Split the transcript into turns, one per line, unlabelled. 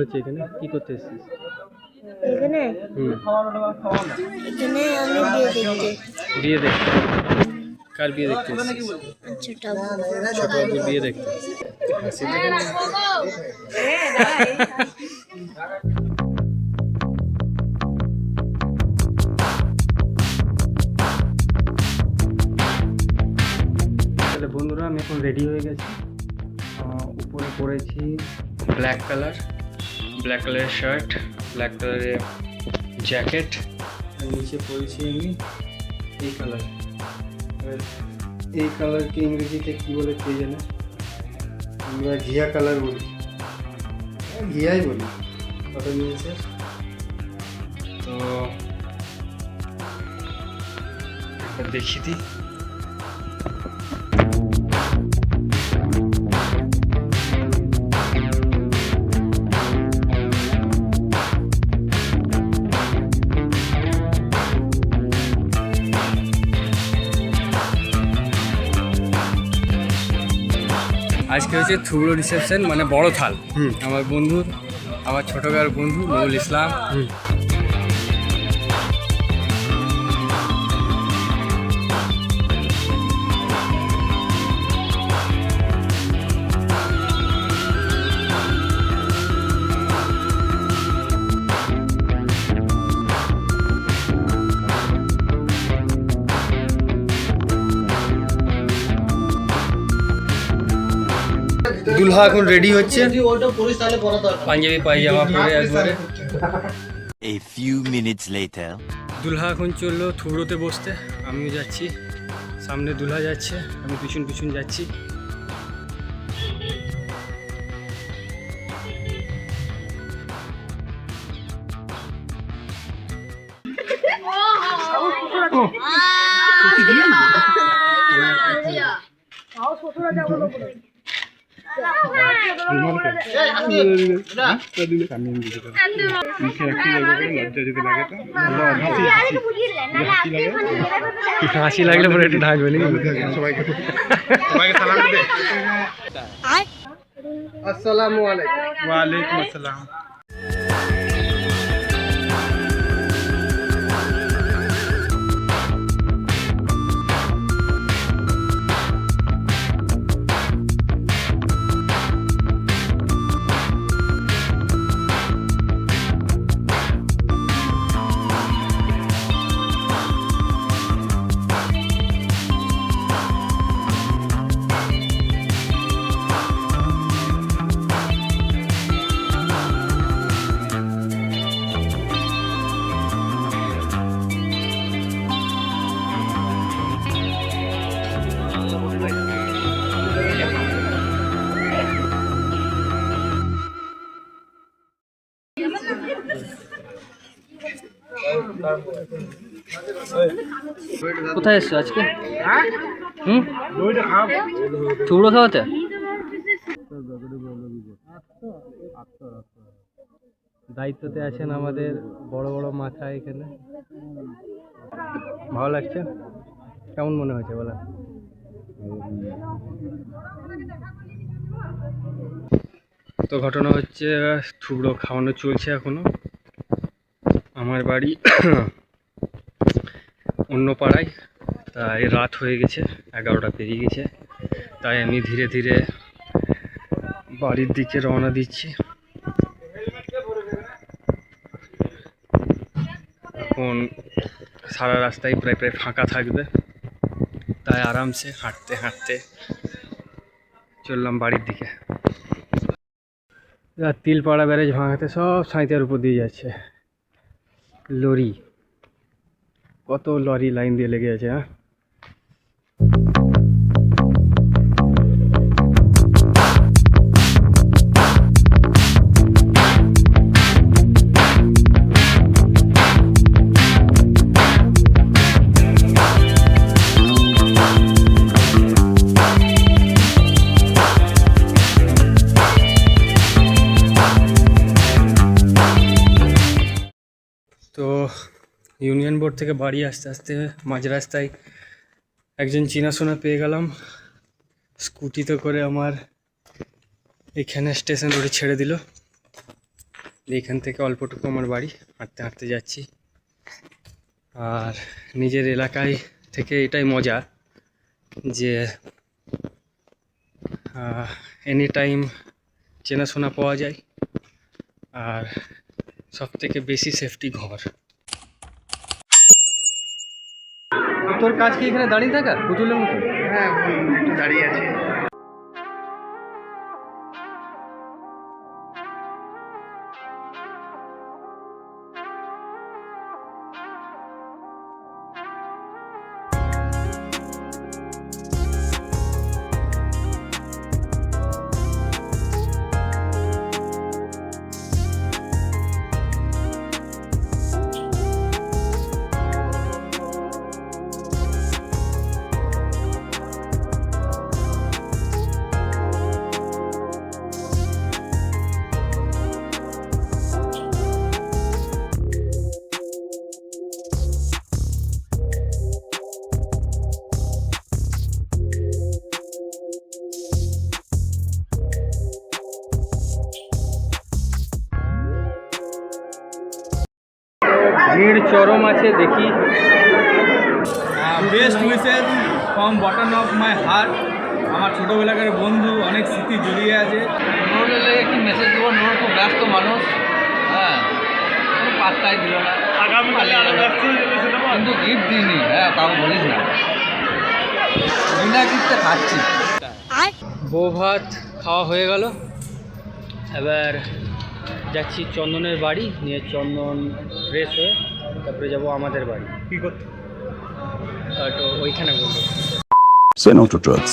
হচ্ছে এখানে? কি করতে এসেছিস
এখানে? এখানে আমি বিয়ে দেখতে।
কার বিয়ে দেখতে এসেছিস? ছোট বাবুর বিয়ে দেখতে। হাসি দেখে না? তাহলে বন্ধুরা আমি এখন রেডি হয়ে গেছি। উপরে পরেছি ব্ল্যাক কালারের শার্ট, ব্ল্যাক কালারের জ্যাকেট, আর নিচে পরেছি আমি এই কালার। এই কালারকে ইংরেজিতে কী বলে কে জানে, আমরা ঘিয়া কালার বলি, ঘিয়াই বলি, কত নিয়েছে। তো একবার দেখিয়ে দিই। আজকে হচ্ছে থুবড়ো রিসেপশন, মানে বড় থাল। আমার বন্ধুর, আমার ছোটকার বন্ধু নুরুল ইসলাম। দুলহা এখন রেডি হচ্ছে, পাঞ্জাবি পায়জামা পরে একবারে।
A few minutes later.
দুলহা এখন চললো থুবড়োতে বসতে, আমিও যাচ্ছি। সামনে দুলহা যাচ্ছে, আমি পিছন পিছন যাচ্ছি। হাসি লাগলে পরে একটু ঢাকবে নাকি? আসসালামু আলাইকুম। ওয়ালাইকুম আসসালাম। কোথায় এসছো আজকে? থুবড়ো খাওয়াতে? দায়িত্বতে আছেন আমাদের বড় বড় মাথা এখানে। ভালো লাগছে? কেমন মনে হয়েছে বলা? তো ঘটনা হচ্ছে থুবড়ো খাওয়ানো চলছে এখনো। আমার বাড়ি অন্য পাড়ায়, তাই রাত হয়ে গেছে, 11টা পেরিয়ে গেছে। তাই আমি ধীরে ধীরে বাড়ির দিকে রওনা দিচ্ছি। এখন সারা রাস্তায় প্রায় ফাঁকা থাকবে, তাই আরামসে হাঁটতে হাঁটতে চললাম বাড়ির দিকে। তিলপাড়া ব্যারেজ ভাঙাতে সব সাঁইতার উপর দিয়ে যাচ্ছে লরি, কত লরি লাইন দিয়ে লেগে আছে। হ্যাঁ, তো ইউনিয়ন বোর্ড থেকে বাড়ি আসতে আসতে মাঝ রাস্তায় একজন চেনাশোনা পেয়ে গেলাম। স্কুটিতে করে আমার এখানে স্টেশন রোডে ছেড়ে দিল। এইখান থেকে অল্পটুকু আমার বাড়ি, হাঁটতে হাঁটতে যাচ্ছি। আর নিজের এলাকায় থেকে এটাই মজা যে এনি টাইম চেনাশোনা পাওয়া যায়, আর সবথেকে বেশি সেফটি ঘর। তোর কাজ কি এখানে দাঁড়িয়ে থাকা পুতুলের মতো?
হ্যাঁ, একটু দাঁড়িয়ে আছি।
ভিড় চরম আছে, দেখি।
Best wishes from bottom of my heart. আমার ছোটোবেলাকার বন্ধু, অনেক স্মৃতি জড়িয়ে আছে।
নোরলে একটি মেসেজ দেবো, নোর খুব ব্যস্ত মানুষ, হ্যাঁ, কোনো পাত্তাই দিল না। আগামীকালে আরও ব্যস্ত হয়ে যাবে সেটা, কিন্তু গিফট দিইনি। হ্যাঁ, তাও বলিস না, বিনা গিফটে খাচ্ছি।
বউ ভাত খাওয়া হয়ে গেল, এবার যাচ্ছি চন্দনের বাড়ি, নিয়ে চন্দন ফ্রেশ হয়ে তারপরে যাব আমাদের বাড়ি।
কি করতে?
তো ওইখানে বলবো।
Say no to drugs.